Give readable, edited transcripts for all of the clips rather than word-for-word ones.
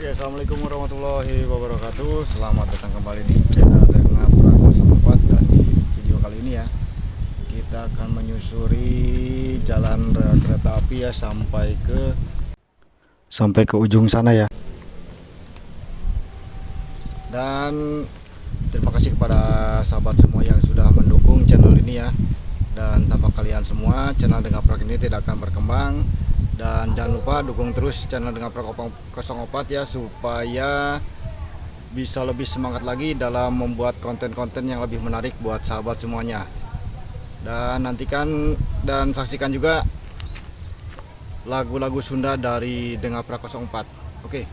Ya, assalamualaikum warahmatullahi wabarakatuh. Selamat datang kembali di channel Dengar Prakoso 4. Dan di video kali ini ya, kita akan menyusuri jalan rel kereta api ya sampai ke ujung sana ya. Dan terima kasih kepada sahabat semua yang sudah mendukung channel ini ya. Dan tanpa kalian semua, channel Dengar Prak ini tidak akan berkembang. Dan jangan lupa dukung terus channel Dengar Prak 04 ya, supaya bisa lebih semangat lagi dalam membuat konten-konten yang lebih menarik buat sahabat semuanya. Dan nantikan dan saksikan juga lagu-lagu Sunda dari Dengar Prak 04. Oke.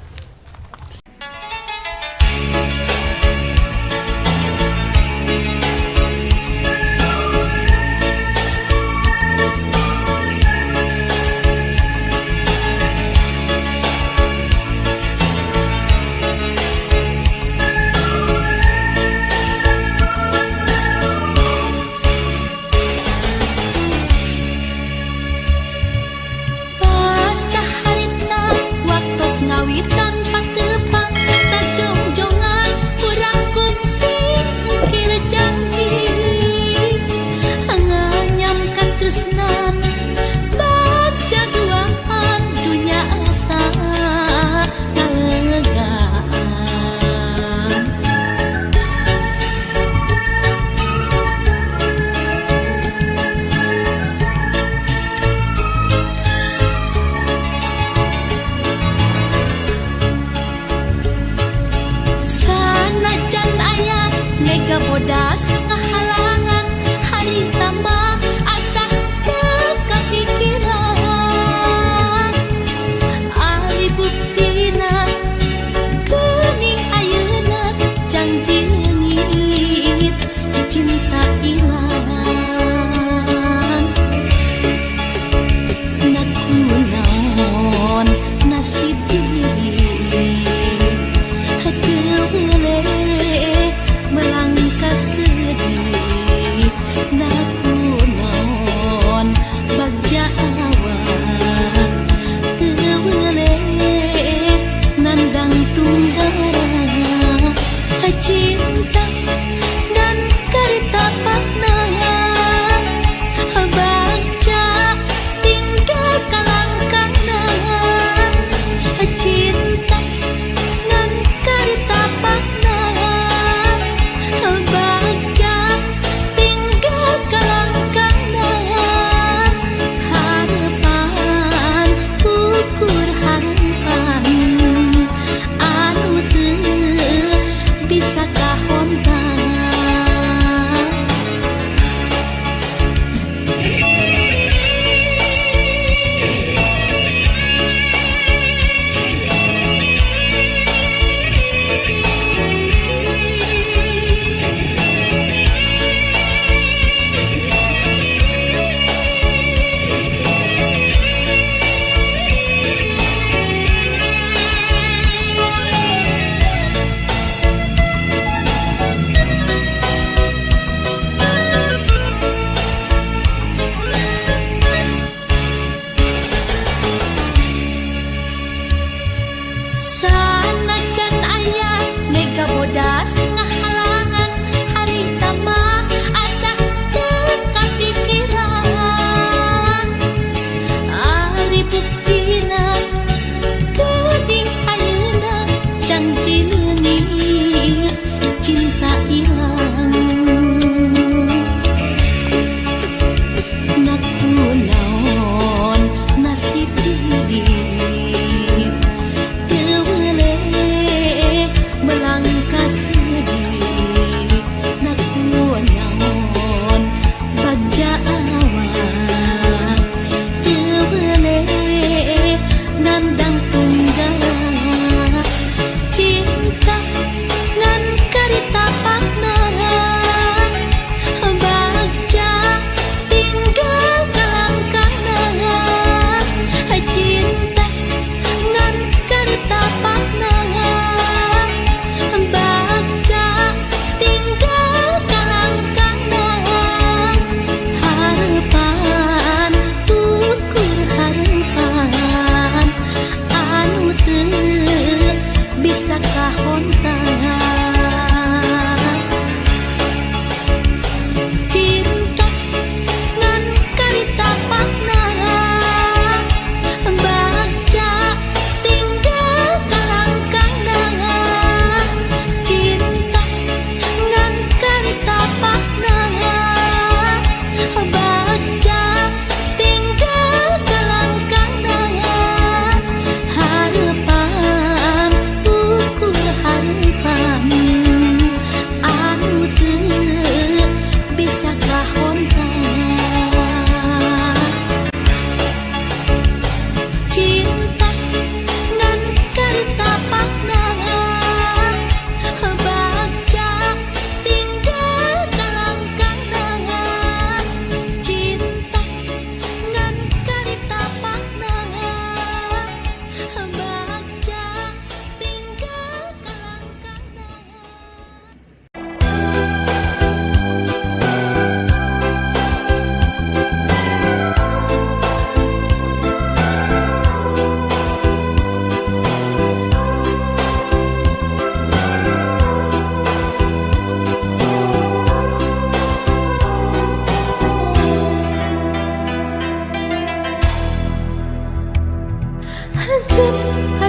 Ngawitan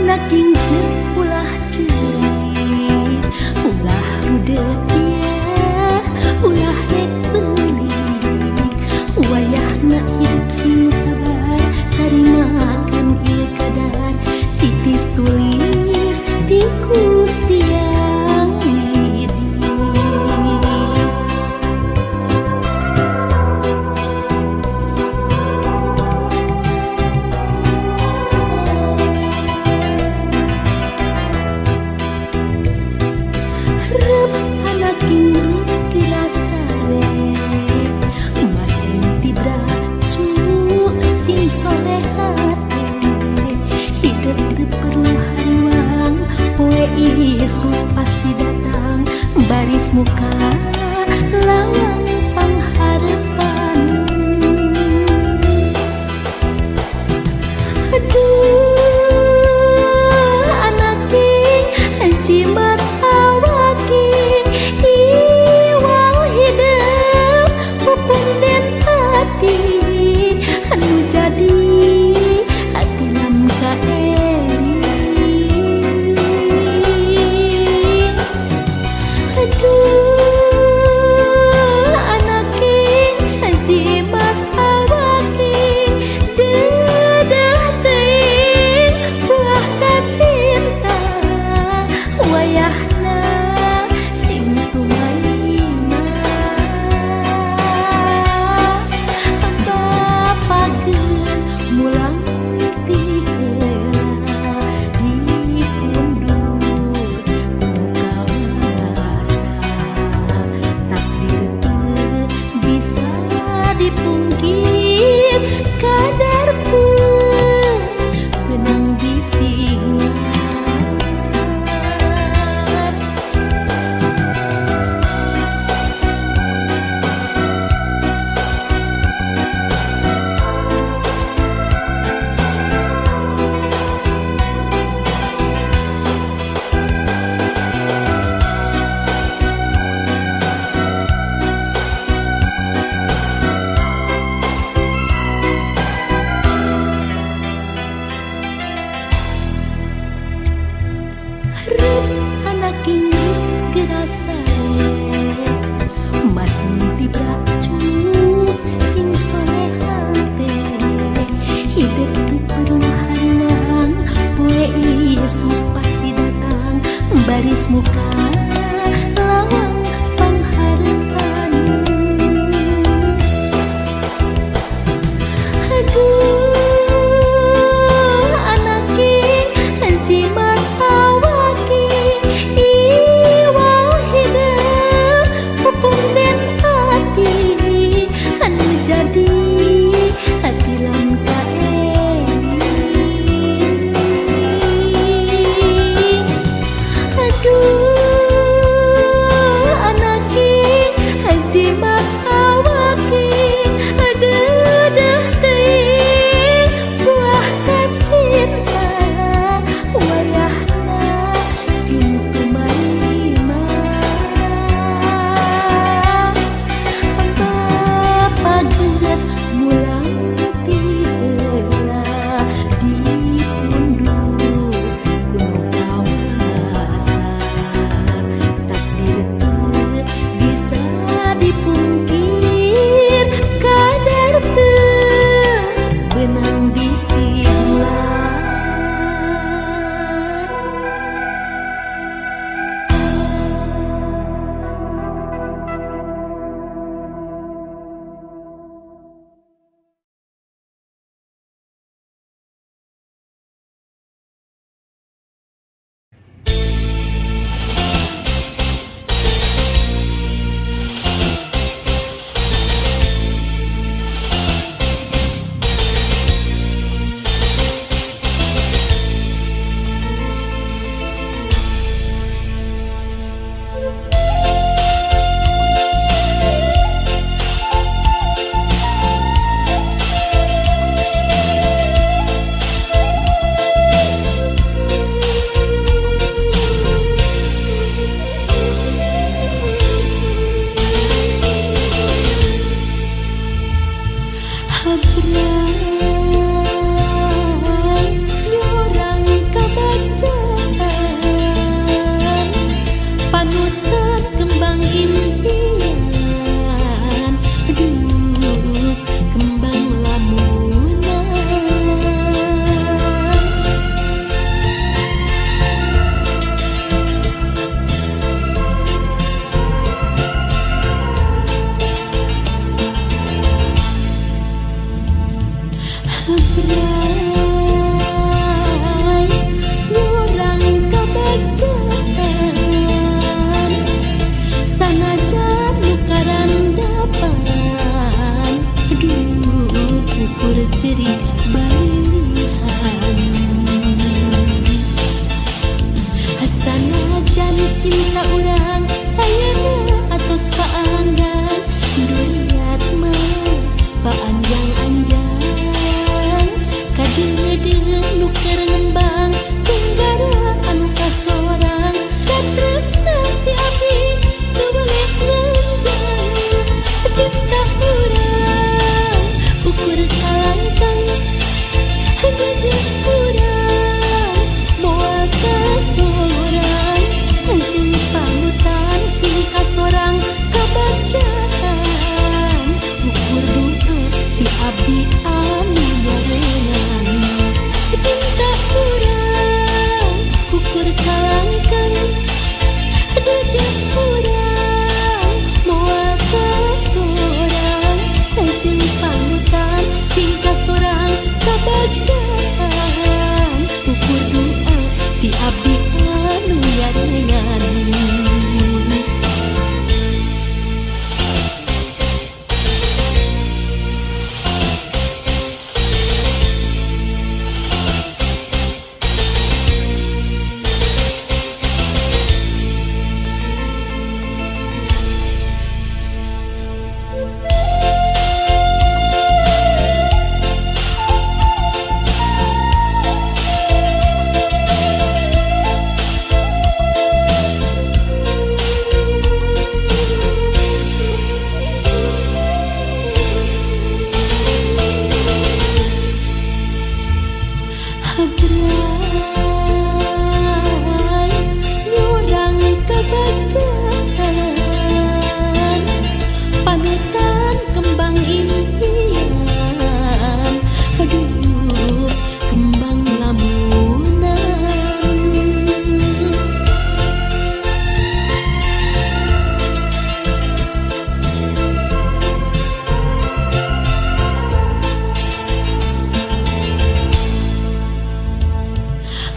anak ginjal ulah cerit, ulah rudet ya, ulah rek beulik. Wayahna hidup sing sabar, tarimakan ieu kadar, tipis tulis di Gusti Yang Widi. Rep anak ini kirasare, masih tibracu sing soleh hati, hidup teu perlu hariwang, poe isu pasti datang, baris muka lawang pangharapan. Aduh anak king jimat awaking iwang hidup pupung den hati anu jadi hati lam kaering. Aduh anak king jimat awaking dedah teuing buah kacinta, wayahna sing tumaina Bapa geus mulang ti heula di pundur kawasa, takdir teu bisa dipungkir, kadarkeun benang bisingan. Rep anak ini gerasane, masih tibracu sing soleh hati, hidup teu perlu halang, poe isu pasti datang, baris muka lawang pangharapan. Aduh anak king jimat awaking iwang hidup pupung den hati anu jadi hati lam kaering. Aduh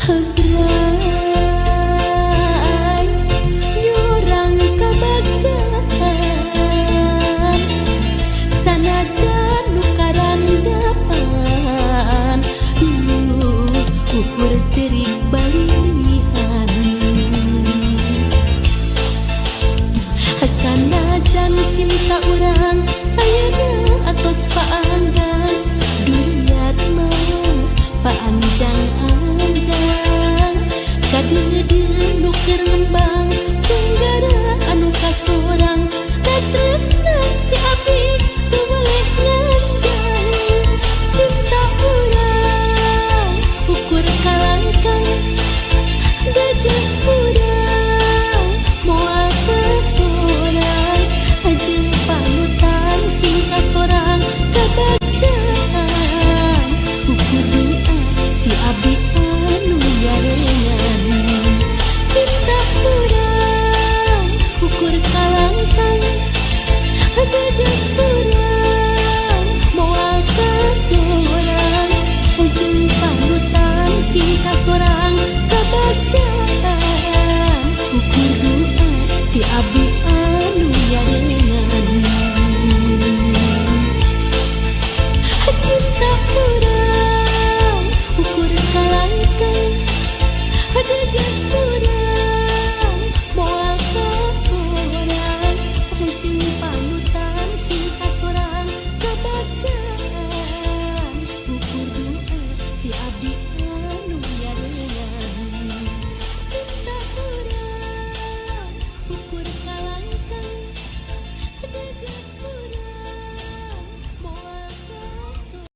Hak